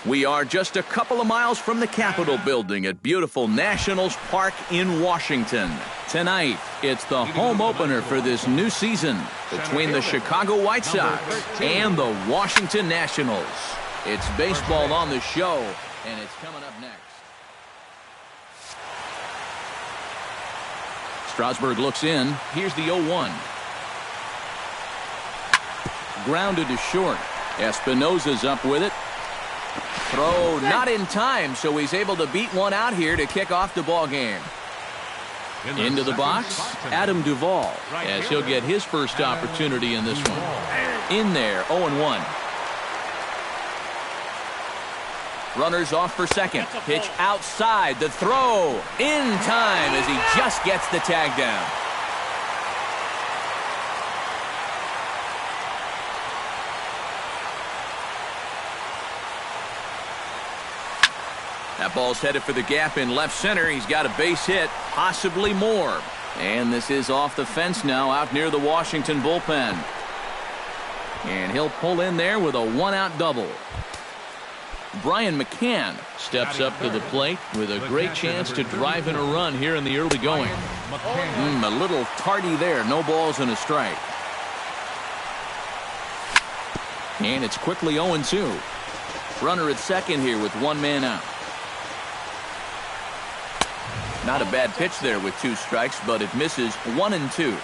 We are just a couple of miles from the Capitol building at beautiful Nationals Park in Washington. Tonight, it's the home opener for this new season between the Chicago White Sox and the Washington Nationals. It's baseball on the show, and it's coming up next. Strasburg looks in. Here's the 0-1. Grounded to short. Espinosa's up with it. Throw not in time, so he's able to beat one out here to kick off the ball game. Into the box, Adam Duvall, as he'll get his first opportunity in this one. In there, 0-1. Runners off for second. Pitch outside. The throw in time as he just gets the tag down. That ball's headed for the gap in left center. He's got a base hit, possibly more. And this is off the fence now out near the Washington bullpen. And he'll pull in there with a one-out double. Brian McCann steps up to the plate with a great chance to drive in a run here in the early going. A little tardy there. No balls and a strike. And it's quickly 0-2. Runner at second here with one man out. Not a bad pitch there with two strikes, but it misses 1-2.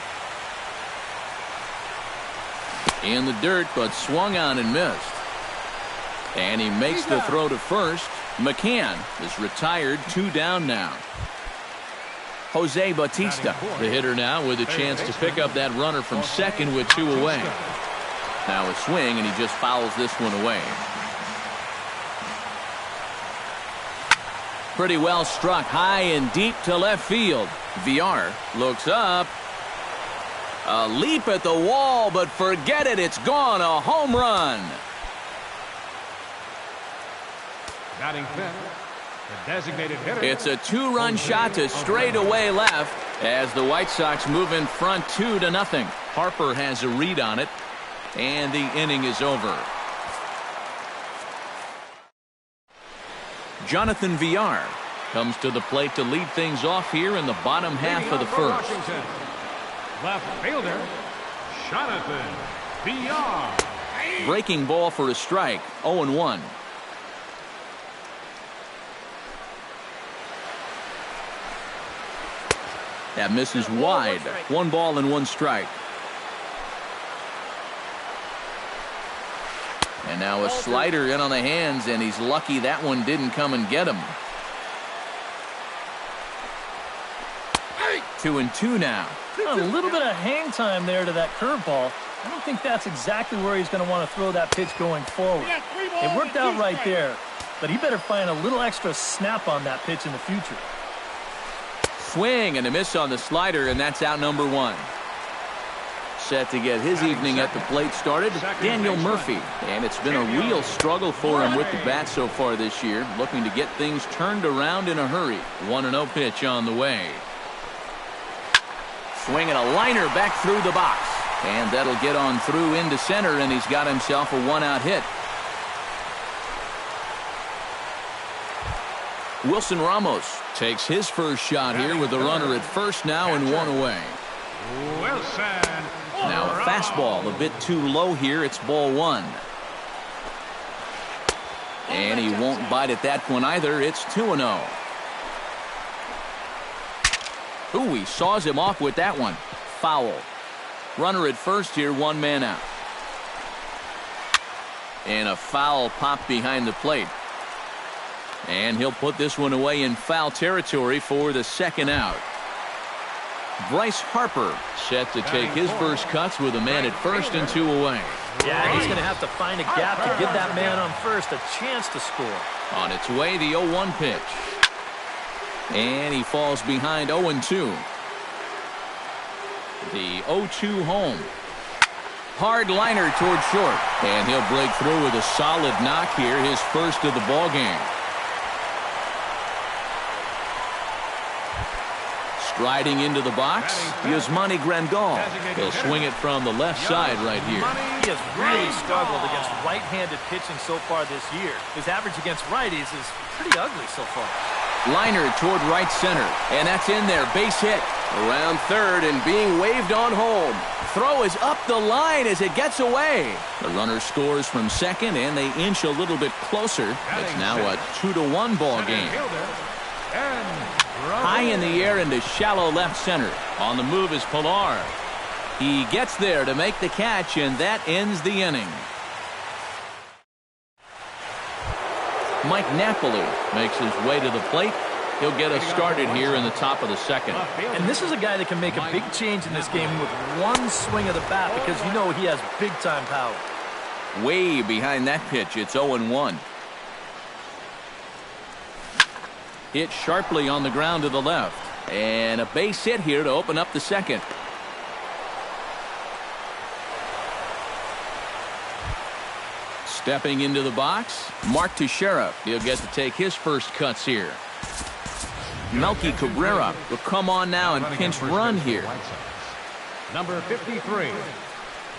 In the dirt, but swung on and missed. And he makes the throw to first. McCann is retired, 2 down now. Jose Bautista, the hitter now, with a chance to pick up that runner from second with 2 away. Now a swing, and he just fouls this one away. Pretty well struck high and deep to left field. Villar looks up. A leap at the wall, but forget it. It's gone. A home run. Batting fifth, the designated hitter. It's a 2-run shot to straightaway left as the White Sox move in front 2-0. Harper has a read on it, and the inning is over. Jonathan Villar comes to the plate to lead things off here in the bottom half of the first. Washington. Left fielder, Jonathan Villar. Breaking ball for a strike, 0-1. That misses wide. 1 ball and 1 strike. And now a slider in on the hands, and he's lucky that one didn't come and get him. 2-2 now. A little bit of hang time there to that curveball. I don't think that's exactly where he's going to want to throw that pitch going forward. It worked out right there, but he better find a little extra snap on that pitch in the future. Swing and a miss on the slider, and that's out number 1. Set to get his evening at the plate started, Daniel Murphy. And it's been a real struggle for him with the bat so far this year, looking to get things turned around in a hurry. 1-0 pitch on the way. Swinging a liner back through the box. And that'll get on through into center, and he's got himself a 1-out hit. Wilson Ramos takes his first shot here with the runner at first now and 1 away. Wilson. Now a fastball a bit too low here. It's ball 1. And he won't bite at that one either. It's 2-0. Ooh, he saws him off with that one. Foul. Runner at first here, 1 man out. And a foul pop behind the plate. And he'll put this one away in foul territory for the 2nd out. Bryce Harper set to take his first cuts with a man at first and 2 away. Yeah, he's going to have to find a gap to give that man on first a chance to score. On its way, the 0-1 pitch. And he falls behind 0-2. The 0-2 home. Hard liner toward short. And he'll break through with a solid knock here, his first of the ball game. Striding into the box, Yasmani Grandal. He'll swing it from the left side right here. He has really struggled against right-handed pitching so far this year. His average against righties is pretty ugly so far. Liner toward right center, and that's in there. Base hit. Around third and being waved on home. Throw is up the line as it gets away. The runner scores from second, and they inch a little bit closer. It's now a 2-1 ball game. High in the air into shallow left center. On the move is Pilar. He gets there to make the catch, and that ends the inning. Mike Napoli makes his way to the plate. He'll get us started here in the top of the second. And this is a guy that can make a big change in this game with one swing of the bat because you know he has big-time power. Way behind that pitch, it's 0-1. Hit sharply on the ground to the left. And a base hit here to open up the second. Stepping into the box, Mark Teixeira. He'll get to take his first cuts here. Melky Cabrera will come on now and pinch run here. Number 53,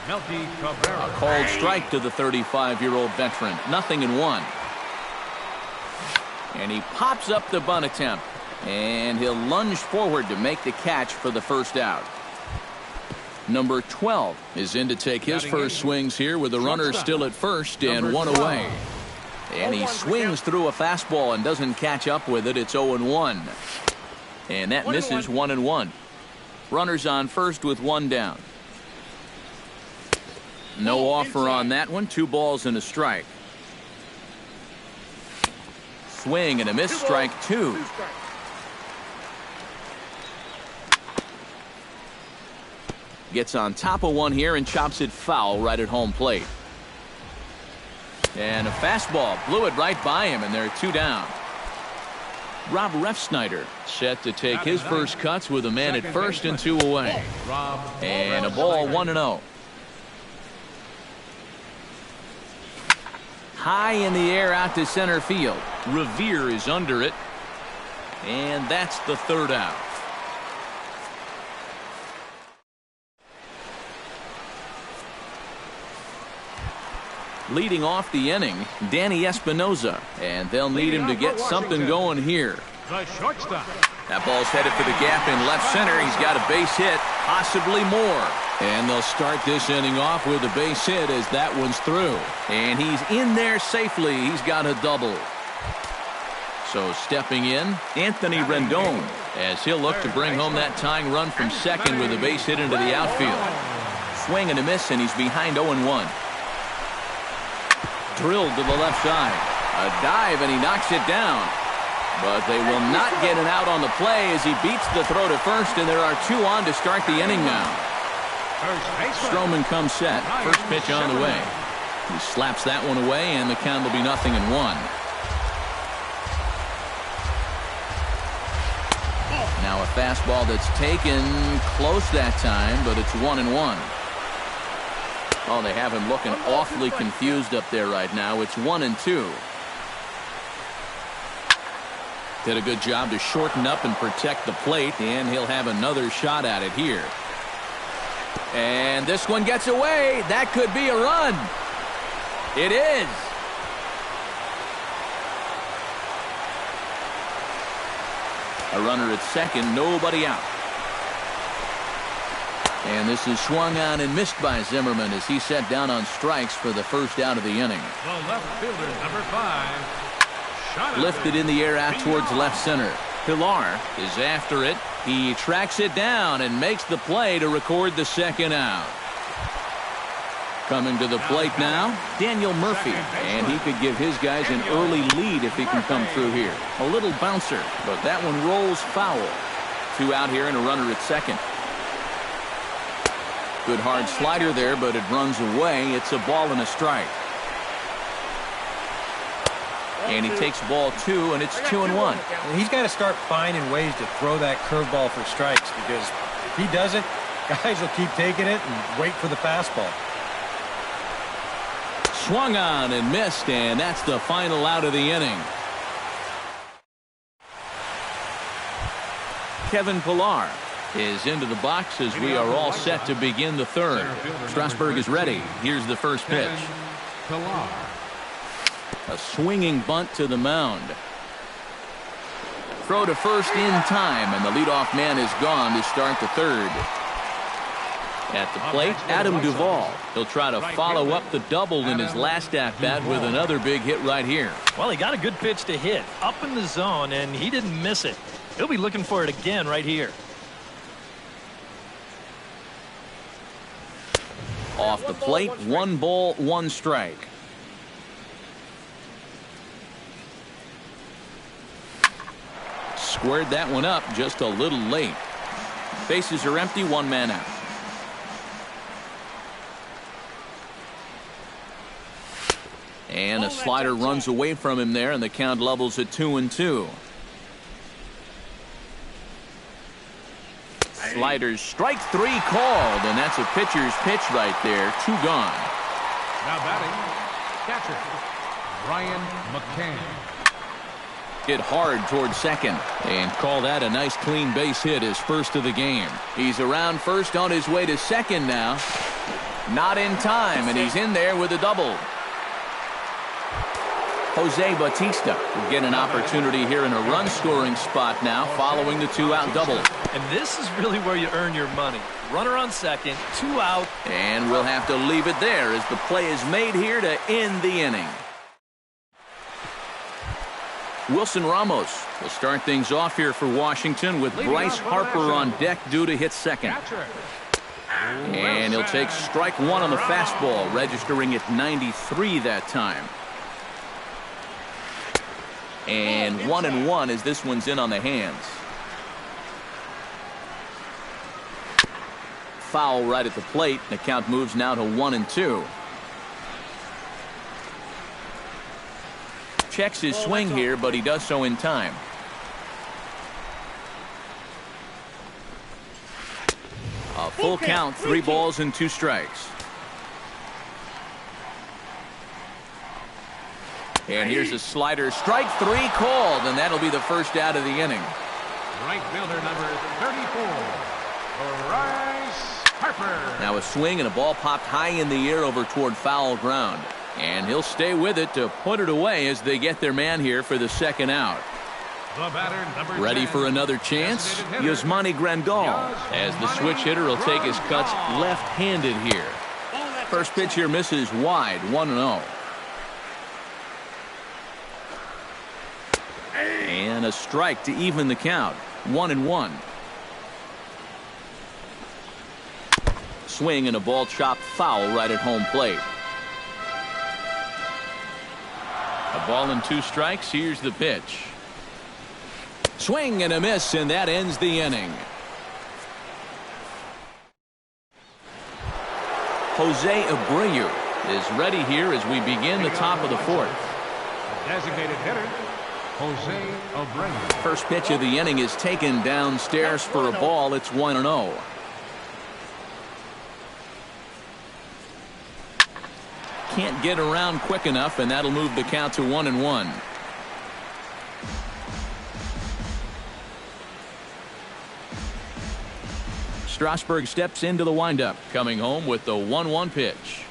Melky Cabrera. A called strike to the 35-year-old veteran. 0-1. And he pops up the bunt attempt. And he'll lunge forward to make the catch for the first out. Number 12 is in to take his first swings here with the runner still at first and one away. And he swings through a fastball and doesn't catch up with it. It's 0-1. And that misses 1-1. Runners on first with one down. No offer on that one. 2 balls and a strike. Swing and a miss, strike 2. Gets on top of one here and chops it foul right at home plate. And a fastball blew it right by him, and they're 2 down. Rob Refsnyder set to take his first cuts with a man at first and 2 away. And a ball 1-0. High in the air out to center field. Revere is under it. And that's the 3rd out. Leading off the inning, Danny Espinoza, and they'll need him to get something going here. The shortstop. That ball's headed for the gap in left center. He's got a base hit, possibly more. And they'll start this inning off with a base hit as that one's through. And he's in there safely. He's got a double. So stepping in, Anthony Rendon, as he'll look to bring home that tying run from second with a base hit into the outfield. Swing and a miss, and he's behind 0-1. Drilled to the left side. A dive, and he knocks it down. But they will not get an out on the play as he beats the throw to first, and there are 2 on to start the inning now. Stroman comes set. First pitch on the way. He slaps that one away, and the count will be 0-1. Now a fastball that's taken close that time, but it's 1-1. Oh, they have him looking awfully confused up there right now. It's 1-2. Did a good job to shorten up and protect the plate, and he'll have another shot at it here. And this one gets away. That could be a run. It is. A runner at second, nobody out. And this is swung on and missed by Zimmerman as he set down on strikes for the first out of the inning. The left fielder, number 5. Lifted in the air out towards left center. Pilar is after it. He tracks it down and makes the play to record the second out. Coming to the plate now, Daniel Murphy. And he could give his guys an early lead if he can come through here. A little bouncer, but that one rolls foul. 2 out here and a runner at second. Good hard slider there, but it runs away. It's a ball and a strike. And he takes ball 2, and it's 2-1. And he's got to start finding ways to throw that curveball for strikes, because if he doesn't, guys will keep taking it and wait for the fastball. Swung on and missed, and that's the final out of the inning. Kevin Pillar is into the box as we are all set to begin the third. Strasburg is ready. Here's the first pitch. A swinging bunt to the mound. Throw to first in time, and the leadoff man is gone to start the third. At the plate, Adam Duvall. He'll try to follow up the double in his last at-bat with another big hit right here. Well, he got a good pitch to hit up in the zone, and he didn't miss it. He'll be looking for it again right here. Off the plate, 1 ball, 1 strike. Squared that one up just a little late. Bases are empty, 1 man out. And a slider runs away from him there, and the count levels at 2-2. Sliders strike 3 called, and that's a pitcher's pitch right there. 2 gone. Now batting, catcher, Brian McCann. Hit hard towards second and call that a nice clean base hit, his first of the game. He's around first on his way to second now. Not in time, and he's in there with a double. Jose Bautista will get an opportunity here in a run-scoring spot now following the 2-out double. And this is really where you earn your money. Runner on second, 2 out. And we'll have to leave it there as the play is made here to end the inning. Wilson Ramos will start things off here for Washington with Bryce Harper on deck due to hit second. And he'll take strike 1 on the fastball, registering at 93 that time. And 1-1 as this one's in on the hands. Foul right at the plate. The count moves now to 1-2. Checks his swing here, but he does so in time. A full count, 3 balls and 2 strikes. And here's a slider, strike 3 called, and that'll be the first out of the inning. Right fielder number 34, Bryce Harper. Now a swing and a ball popped high in the air over toward foul ground. And he'll stay with it to put it away as they get their man here for the second out. The batter, number Ready 10, for another chance? Yasmani Grandal, as the switch hitter will take his cuts left-handed here. First pitch here misses wide, 1-0. And a strike to even the count, 1-1. Swing and a ball chopped foul right at home plate. A ball and 2 strikes. Here's the pitch. Swing and a miss, and that ends the inning. Jose Abreu is ready here as we begin the top of the 4th. Designated hitter, Jose Abreu. First pitch of the inning is taken downstairs for a ball. It's 1-0. Can't get around quick enough, and that'll move the count to 1-1. Strasburg steps into the windup, coming home with the 1-1 pitch.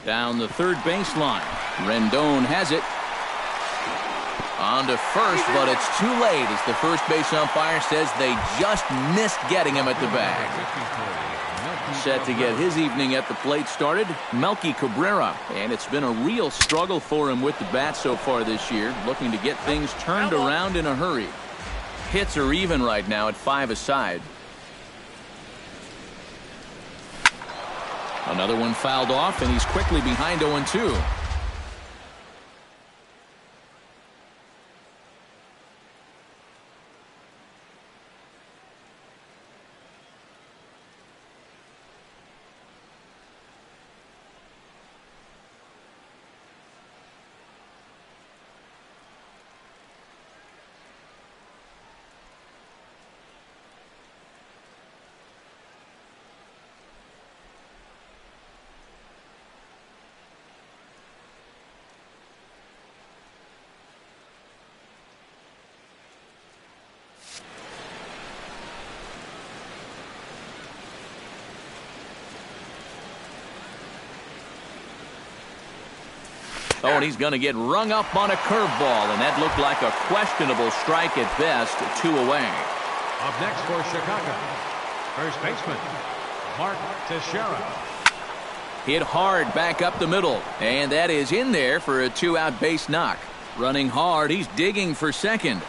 Down the third baseline. Rendon has it. On to first, but it's too late as the first base umpire says they just missed getting him at the bag. Set to get his evening at the plate started, Melky Cabrera. And it's been a real struggle for him with the bat so far this year, looking to get things turned around in a hurry. Hits are even right now at 5 aside. Another one fouled off, and he's quickly behind 0-2. Oh, and he's going to get rung up on a curveball, and that looked like a questionable strike at best. 2 away. Up next for Chicago, first baseman, Mark Teixeira. Hit hard back up the middle, and that is in there for a 2-out base knock. Running hard, he's digging for second.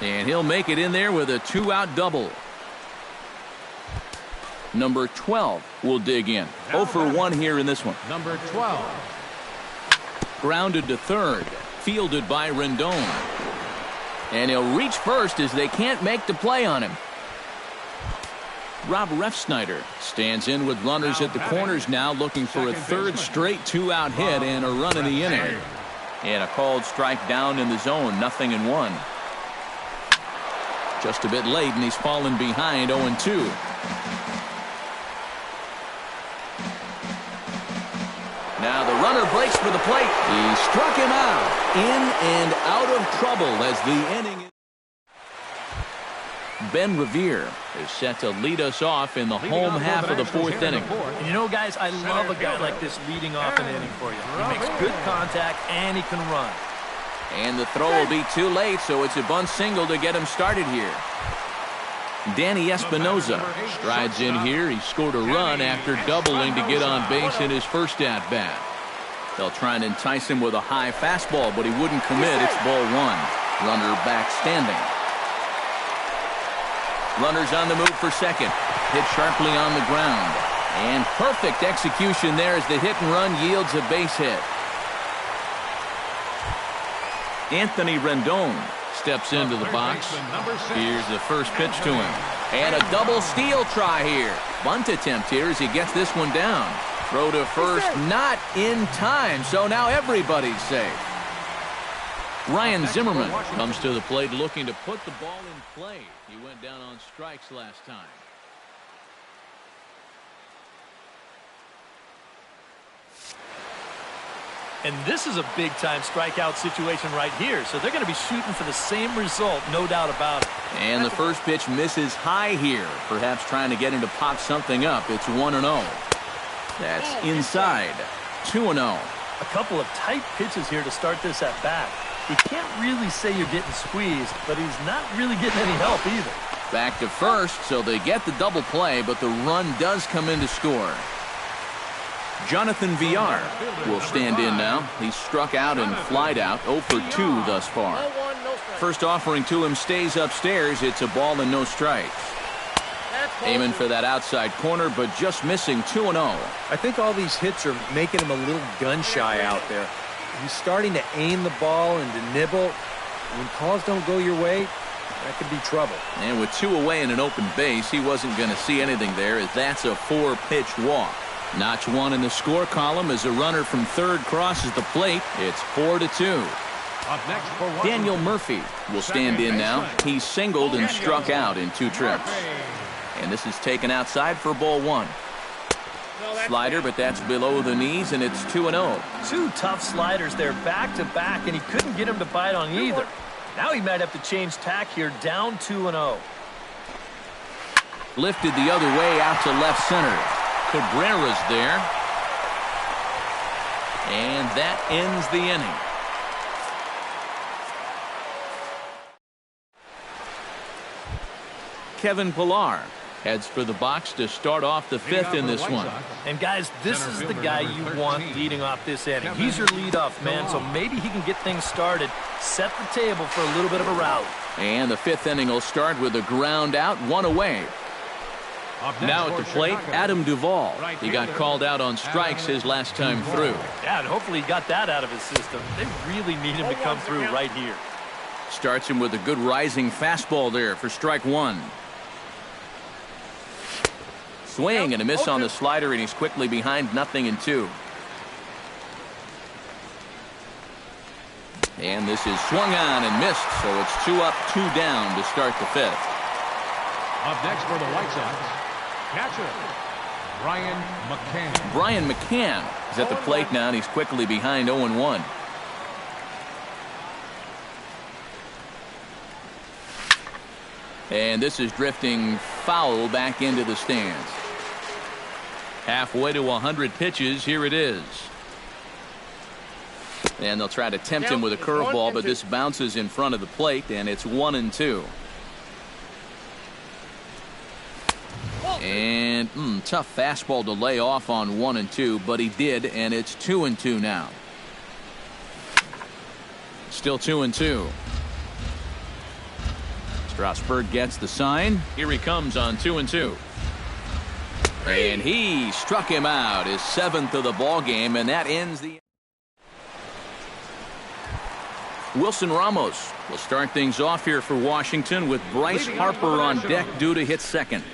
And he'll make it in there with a 2-out double. Number 12 will dig in. 0 for 1 here in this one. Number 12. Grounded to third. Fielded by Rendon. And he'll reach first as they can't make the play on him. Rob Refsnyder stands in with runners at the corners now, looking for a third straight 2-out hit and a run in the inning. And a called strike down in the zone. 0-1. Just a bit late, and he's fallen behind 0-2. Now the runner breaks for the plate. He struck him out. In and out of trouble as the inning is. Ben Revere is set to lead us off in the home half of the 4th inning. And you know, guys, I love a guy like this leading off an inning for you. He makes good contact and he can run. And the throw will be too late, so it's a bunt single to get him started here. Danny Espinoza strides in here. He scored a run after doubling to get on base in his first at-bat. They'll try and entice him with a high fastball, but he wouldn't commit. It's ball 1. Runner back standing. Runners on the move for second. Hit sharply on the ground. And perfect execution there as the hit and run yields a base hit. Anthony Rendon steps into the box. Here's the first pitch to him. And a double steal try here. Bunt attempt here as he gets this one down. Throw to first, not in time, so now everybody's safe. Ryan Zimmerman comes to the plate looking to put the ball in play. He went down on strikes last time. And this is a big-time strikeout situation right here, so they're going to be shooting for the same result, no doubt about it. And the first pitch misses high here, perhaps trying to get him to pop something up. It's 1-0. That's inside. 2-0. A couple of tight pitches here to start this at bat. You can't really say you're getting squeezed, but he's not really getting any help either. Back to first, so they get the double play, but the run does come in to score. Jonathan Villar will stand in now. He's struck out and flied out. 0 for 2 thus far. First offering to him stays upstairs. It's a ball and no strikes. Aiming for that outside corner, but just missing. 2-0. I think all these hits are making him a little gun-shy out there. He's starting to aim the ball and to nibble. When calls don't go your way, that could be trouble. And with 2 away in an open base, he wasn't going to see anything there, as that's a 4-pitch walk. Notch 1 in the score column as a runner from third crosses the plate. It's 4-2. Up next for Daniel Murphy will stand in now. He's singled and struck out in 2 trips. And this is taken outside for ball 1. Slider, but that's below the knees, and it's 2-0. 2 tough sliders there back-to-back, and he couldn't get him to bite on either. Now he might have to change tack here, down 2-0. Lifted the other way out to left center. Cabrera's there. And that ends the inning. Kevin Pillar heads for the box to start off the 5th in this one. And guys, this is the guy you want leading off this inning. He's your leadoff man, so maybe he can get things started, set the table for a little bit of a rally. And the 5th inning will start with a ground out, 1 away. Now at the plate, Adam Duvall. He got called out on strikes his last time through. Yeah, and hopefully he got that out of his system. They really need him to come through right here. Starts him with a good rising fastball there for strike 1. Swing and a miss on the slider, and he's quickly behind 0-2. And this is swung on and missed, so it's 2 up, 2 down to start the 5th. Up next for the White Sox, catcher Brian McCann. Brian McCann is at the plate now, and he's quickly behind 0-1. And this is drifting foul back into the stands. Halfway to 100 pitches. Here it is. And they'll try to tempt him with a curveball, but this bounces in front of the plate, and it's 1-2. And tough fastball to lay off on 1-2, but he did, and it's 2-2 now. Still 2-2. Strasburg gets the sign. Here he comes on 2-2. And he struck him out, his 7th of the ball game, and that ends the. Wilson Ramos will start things off here for Washington with Bryce Harper on deck due to hit second.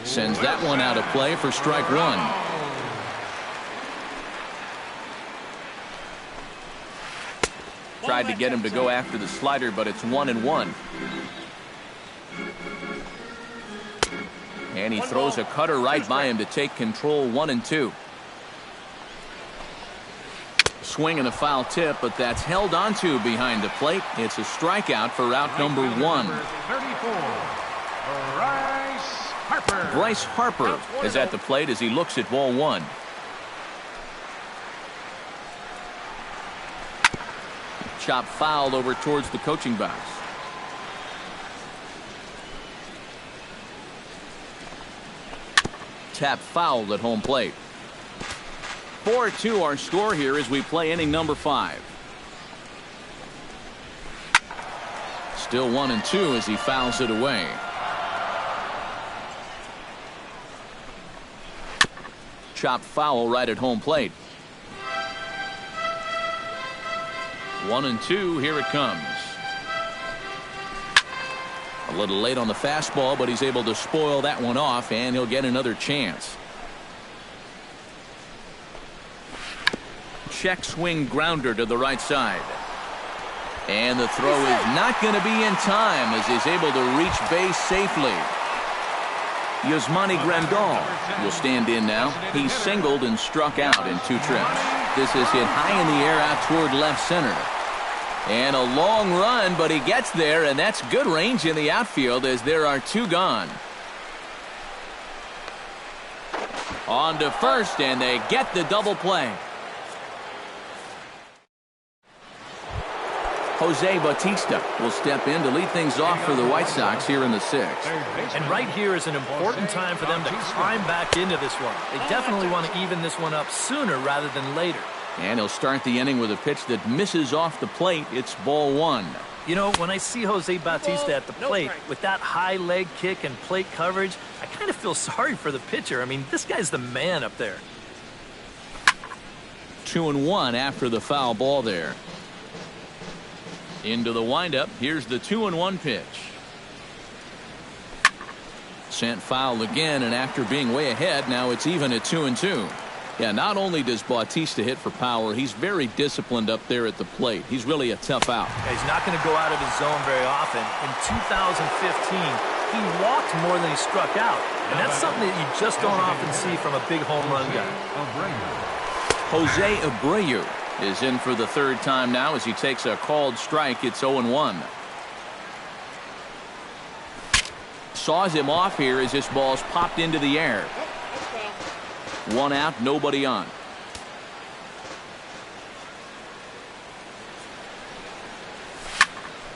Sends that one out of play for strike one. Tried to get him to go after the slider, but it's 1-1. And he throws a cutter right by him to take control. 1-2. Swing and a foul tip, but that's held onto behind the plate. It's a strikeout for out number 1. 34, Bryce Harper is at the plate as he looks at ball 1. Chop foul over towards the coaching box. Tap foul at home plate. 4-2 our score here as we play inning number 5. Still 1-2 as he fouls it away. Chop foul right at home plate. 1-2, here it comes. A little late on the fastball, but he's able to spoil that one off, and he'll get another chance. Check swing grounder to the right side. And the throw is not going to be in time as he's able to reach base safely. Yasmani Grandal will stand in now. He's singled and struck out in 2 trips. This is hit high in the air out toward left center. And a long run, but he gets there, and that's good range in the outfield as there are 2 gone. On to first, and they get the double play. Jose Bautista will step in to lead things off for the White Sox here in the 6th. And right here is an important time for them to climb back into this one. They definitely want to even this one up sooner rather than later. And he'll start the inning with a pitch that misses off the plate. It's ball 1. You know, when I see Jose Bautista at the plate with that high leg kick and plate coverage, I kind of feel sorry for the pitcher. I mean, this guy's the man up there. 2-1 after the foul ball there. Into the windup. Here's the 2-1 pitch. Sent foul again, and after being way ahead, now it's even at 2-2. Yeah, not only does Bautista hit for power, he's very disciplined up there at the plate. He's really a tough out. Yeah, he's not going to go out of his zone very often. In 2015, he walked more than he struck out, and that's something that you just don't often see from a big home run guy. Jose Abreu is in for the 3rd time now as he takes a called strike. It's 0-1. Saws him off here as this ball's popped into the air. 1 out, nobody on.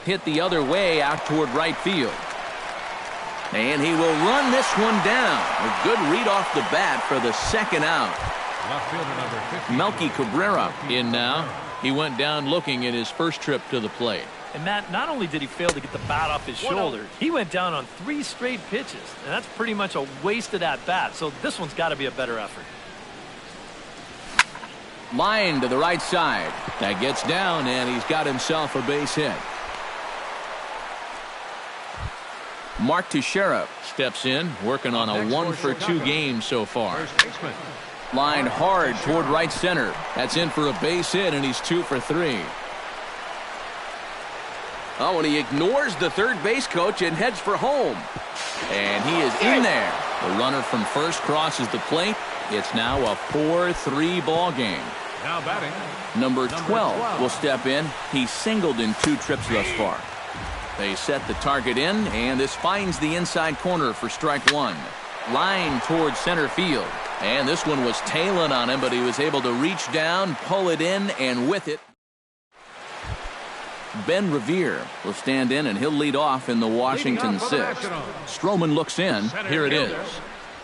Hit the other way out toward right field. And he will run this one down. A good read off the bat for the 2nd out. Melky Cabrera in now. He went down looking at his first trip to the plate. And Matt, not only did he fail to get the bat off his shoulder, he went down on 3 straight pitches. And that's pretty much a wasted at bat. So this one's got to be a better effort. Line to the right side. That gets down, and he's got himself a base hit. Mark Teixeira steps in, working on a 1-for-2 game so far. Line hard toward right center. That's in for a base hit, and he's 2 for 3. Oh, and he ignores the third base coach and heads for home. And he is in there. The runner from first crosses the plate. It's now a 4-3 ball game. Now batting. Number 12 will step in. He's singled in 2 trips thus far. They set the target in, and this finds the inside corner for strike 1. Line towards center field. And this one was tailing on him, but he was able to reach down, pull it in, and with it, Ben Revere will stand in, and he'll lead off in the Washington sixth. Stroman looks in. Here it is.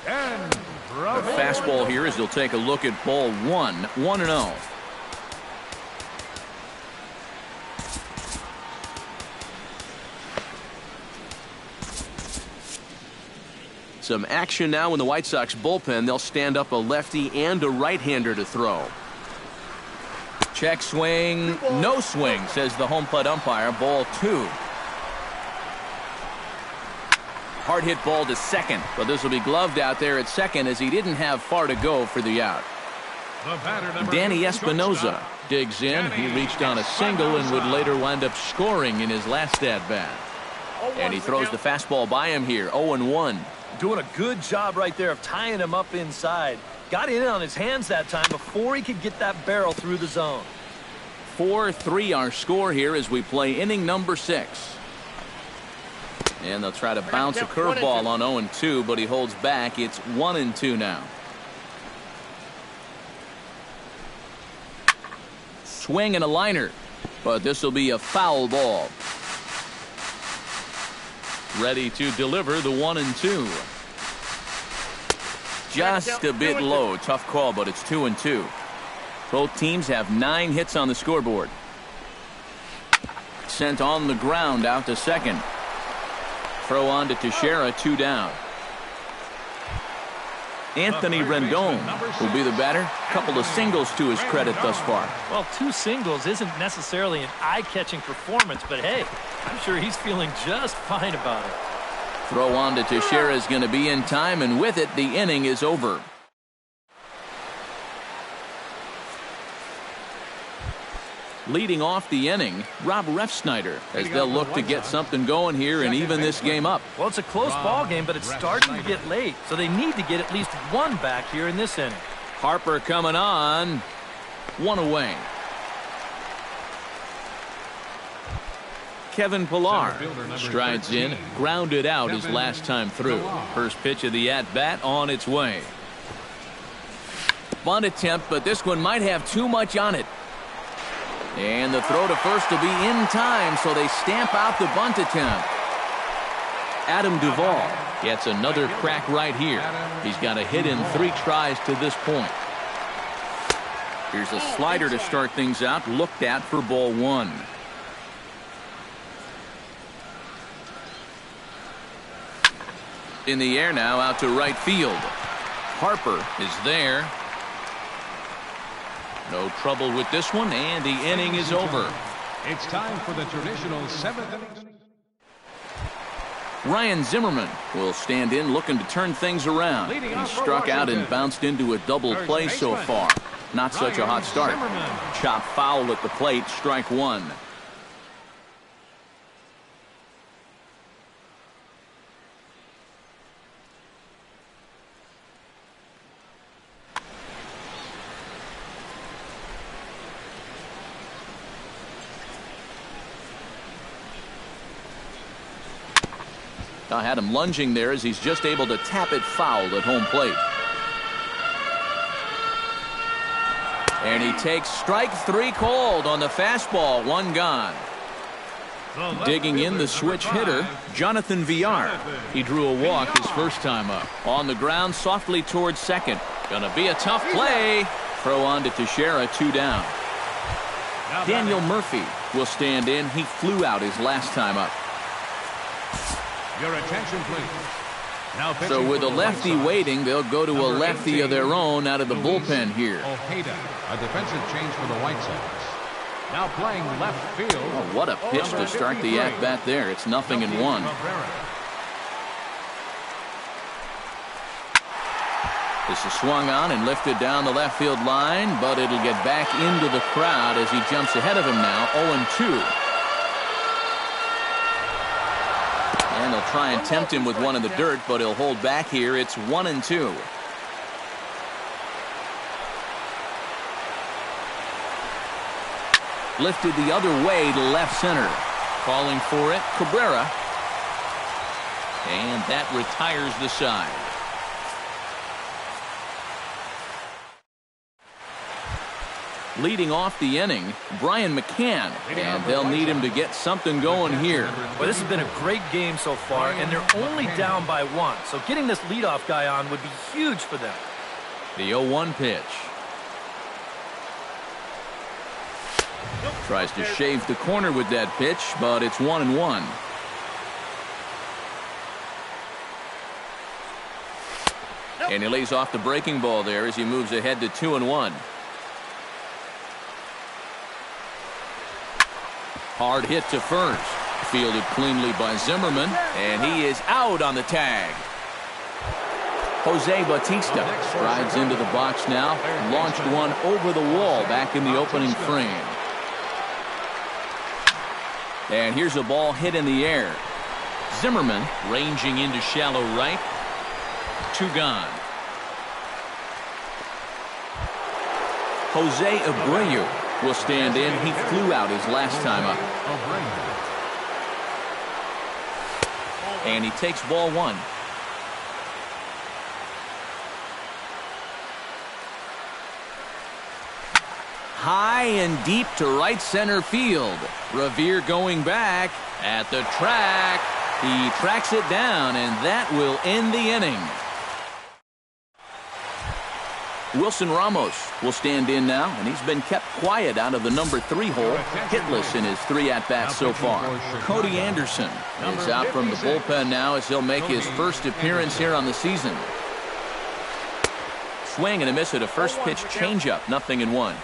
The fastball here as he'll take a look at ball one. 1-0. Some action now in the White Sox bullpen. They'll stand up a lefty and a right-hander to throw. Check swing, no swing, says the home plate umpire. Ball 2. Hard hit ball to second, but this will be gloved out there at second as he didn't have far to go for the out. Danny Espinoza digs in. He reached on a single and would later wind up scoring in his last at-bat. And he throws the fastball by him here, 0-1. Doing a good job right there of tying him up inside. Got in on his hands that time before he could get that barrel through the zone. 4-3 our score here as we play inning number 6. And they'll try to bounce a curveball on 0-2, but he holds back. It's 1-2 now. Swing and a liner, but this will be a foul ball. Ready to deliver the 1-2. Just a bit low. Tough call, but it's 2-2. Both teams have 9 hits on the scoreboard. Sent on the ground out to second. Throw on to Teixeira, 2 down. Anthony Rendon will be the batter. Couple of singles to his credit thus far. Well, 2 singles isn't necessarily an eye-catching performance, but hey, I'm sure he's feeling just fine about it. Throw on to Teixeira is going to be in time, and with it, the inning is over. Leading off the inning, Rob Refsnyder, as they'll look to get something going here and even this game up. Well, it's a close ball game, but it's starting to get late, so they need to get at least 1 back here in this inning. Harper coming on. 1 away. Kevin Pillar strides in, grounded out his last time through. First pitch of the at-bat on its way. Bunt attempt, but this one might have too much on it. And the throw to first will be in time, so they stamp out the bunt attempt. Adam Duvall gets another crack right here. He's got a hit in 3 tries to this point. Here's a slider to start things out, looked at for ball 1. In the air now, out to right field. Harper is there. No trouble with this one, and the inning is over. It's time for the traditional 7th inning. Ryan Zimmerman will stand in looking to turn things around. He struck out and bounced into a double play so far. Not such a hot start. Chop foul at the plate, strike 1. I had him lunging there as he's just able to tap it foul at home plate. And he takes strike 3 called on the fastball. 1 gone. Digging in the switch hitter, Jonathan Villar. He drew a walk his first time up. On the ground softly towards second. Gonna be a tough play. Throw on to Teixeira, 2 down. Daniel Murphy will stand in. He flew out his last time up. Your attention, please. So with a lefty waiting, they'll go to a lefty of their own out of the bullpen here. Ojeda, a defensive change for the White Sox. Now playing left field. Oh, what a pitch to start the at-bat there. It's 0-1. This is swung on and lifted down the left field line, but it'll get back into the crowd as he jumps ahead of him now, 0-2. And they'll try and tempt him with one in the dirt, but he'll hold back here. It's 1-2. Lifted the other way to left center. Calling for it, Cabrera. And that retires the side. Leading off the inning, Brian McCann, and they'll need him to get something going here. Well, this has been a great game so far, and they're only down by 1. So getting this leadoff guy on would be huge for them. The 0-1 pitch. Tries to shave the corner with that pitch, but it's 1-1. And he lays off the breaking ball there as he moves ahead to 2-1. Hard hit to first. Fielded cleanly by Zimmerman, and he is out on the tag. Jose Bautista strides into the box now, launched one over the wall back in the opening frame. And here's a ball hit in the air. Zimmerman ranging into shallow right. 2 gone. Jose Abreu will stand in. He flew out his last time up. And he takes ball 1. High and deep to right center field. Revere going back at the track. He tracks it down, and that will end the inning. Wilson Ramos will stand in now, and he's been kept quiet out of the number 3 hole, hitless in his 3 at-bats so far. Cody Anderson is out from the bullpen now as he'll make his first appearance here on the season. Swing and a miss at a first pitch changeup, 0-1.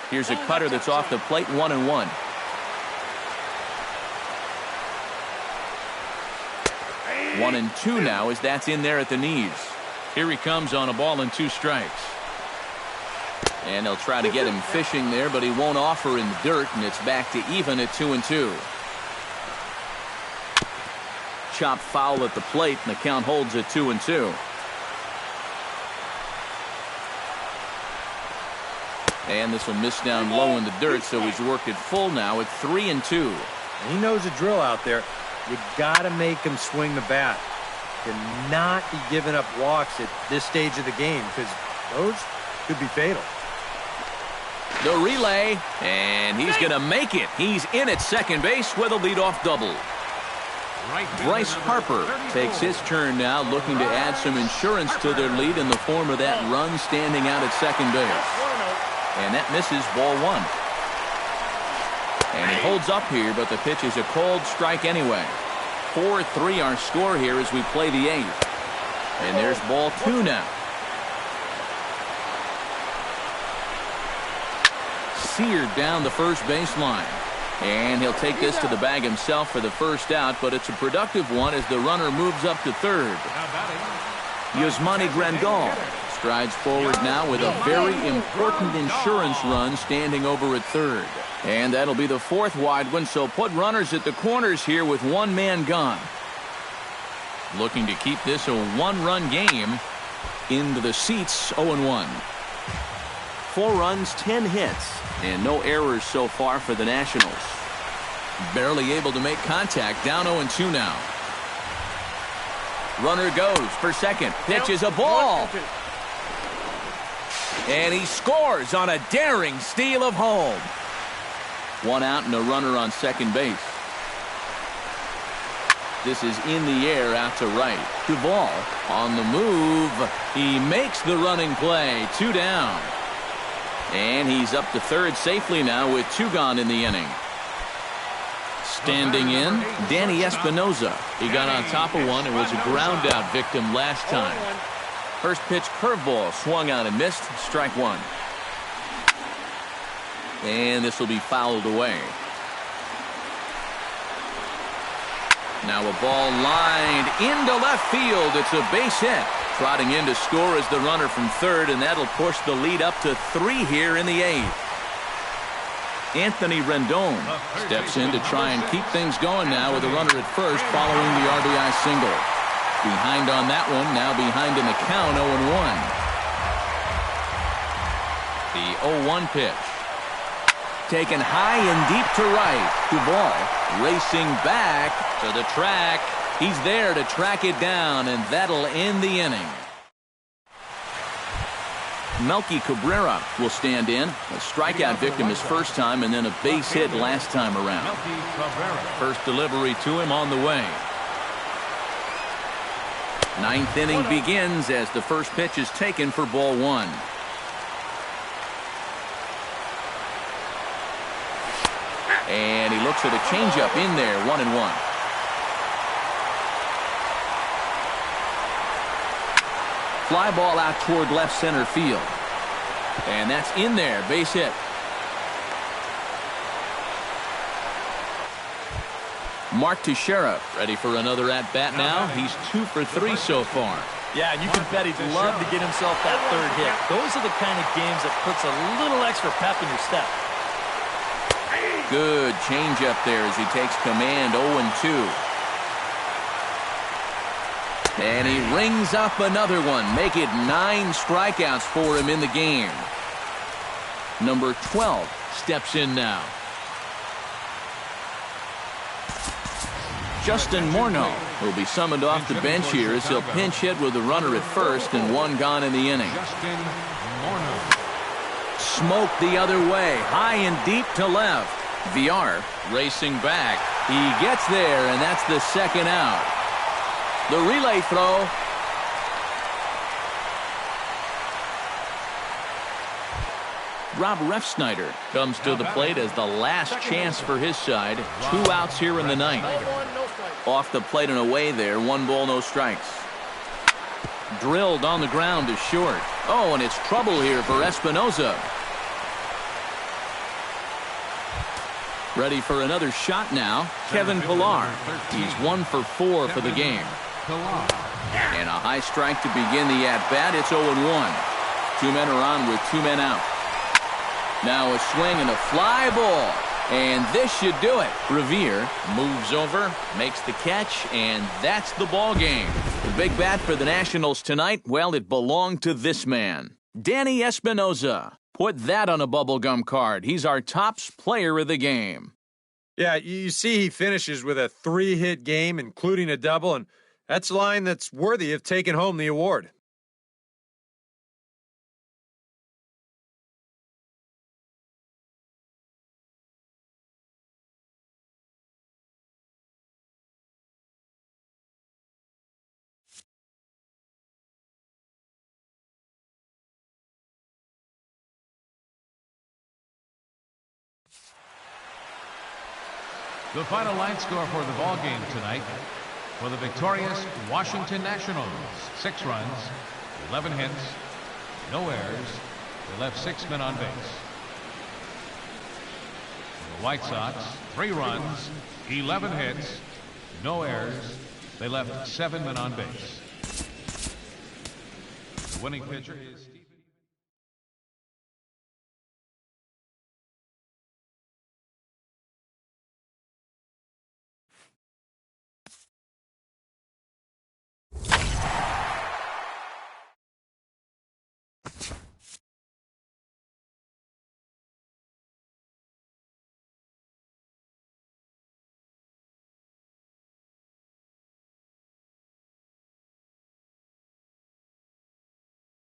Here's a cutter that's off the plate, 1-1. One and 2 now as that's in there at the knees. Here he comes on a ball and 2 strikes. And they'll try to get him fishing there, but he won't offer in the dirt, and it's back to even at 2-2. Chop foul at the plate, and the count holds at 2-2. And this will miss down low in the dirt, so he's worked it full now at 3-2. He knows the drill out there. You got to make him swing the bat. Cannot be giving up walks at this stage of the game, because those could be fatal. The relay, and he's going to make it. He's in at second base with a leadoff double. Bryce Harper takes his turn now, looking to add some insurance to their lead in the form of that run standing out at second base. And that misses, ball 1. And he holds up here, but the pitch is a called strike anyway. 4-3 our score here as we play the 8th. And there's ball 2 now. Seared down the first baseline. And he'll take this to the bag himself for the first out, but it's a productive one as the runner moves up to third. Yasmani Grandal strides forward now with a very important insurance run standing over at third. And that'll be the 4th wide one, so put runners at the corners here with 1 man gone. Looking to keep this a 1-run game into the seats. 0-1. 4 runs, 10 hits, and no errors so far for the Nationals. Barely able to make contact, down 0-2 now. Runner goes for second. Pitch is a ball. And he scores on a daring steal of home. 1 out and a runner on second base. This is in the air out to right. Duvall on the move. He makes the running play. 2 down. And he's up to third safely now with 2 gone in the inning. Standing in, Danny Espinoza. He got on top of one and was a ground out victim last time. First pitch curveball swung out and missed. Strike 1. And this will be fouled away. Now a ball lined into left field. It's a base hit. Trotting in to score is the runner from third, and that'll push the lead up to 3 here in the 8th. Anthony Rendon steps in to try and keep things going now with a runner at first following the RBI single. Behind on that one, now behind in the count, 0-1. The 0-1 pitch. Taken high and deep to right. Duvall racing back to the track. He's there to track it down, and that'll end the inning. Melky Cabrera will stand in. A strikeout victim his first time and then a base hit last time around. First delivery to him on the way. Ninth inning begins as the first pitch is taken for ball one. And he looks at a changeup in there, 1-1. Fly ball out toward left center field. And that's in there, base hit. Mark Teixeira ready for another at-bat now. He's 2 for 3 so far. Yeah, and you can bet he'd love to get himself that third hit. Those are the kind of games that puts a little extra pep in your step. Good changeup there as he takes command, 0-2. And he rings up another one. Make it 9 strikeouts for him in the game. Number 12 steps in now. Justin Morneau will be summoned off the bench here as he'll pinch hit with a runner at first and 1 gone in the inning. Smoke the other way, high and deep to left. VR racing back. He gets there, and that's the second out. The relay throw. Rob Refsnyder comes to the plate as the last chance for his side. 2 outs here in the ninth. Off the plate and away there. 1 ball, no strikes. Drilled on the ground to short. Oh, and it's trouble here for Espinoza. Ready for another shot now. Kevin Pillar. He's 1 for 4 for the game. And a high strike to begin the at-bat. It's 0-1. 2 men are on with 2 men out. Now a swing and a fly ball. And this should do it. Revere moves over, makes the catch, and that's the ball game. The big bat for the Nationals tonight, well, it belonged to this man, Danny Espinoza. Put that on a bubblegum card. He's our tops player of the game. Yeah, you see he finishes with a 3-hit game, including a double, and that's a line that's worthy of taking home the award. The final line score for the ball game tonight for the victorious Washington Nationals: 6 runs, 11 hits, no errors. They left 6 men on base. For the White Sox, 3 runs, 11 hits, no errors. They left 7 men on base. The winning pitcher is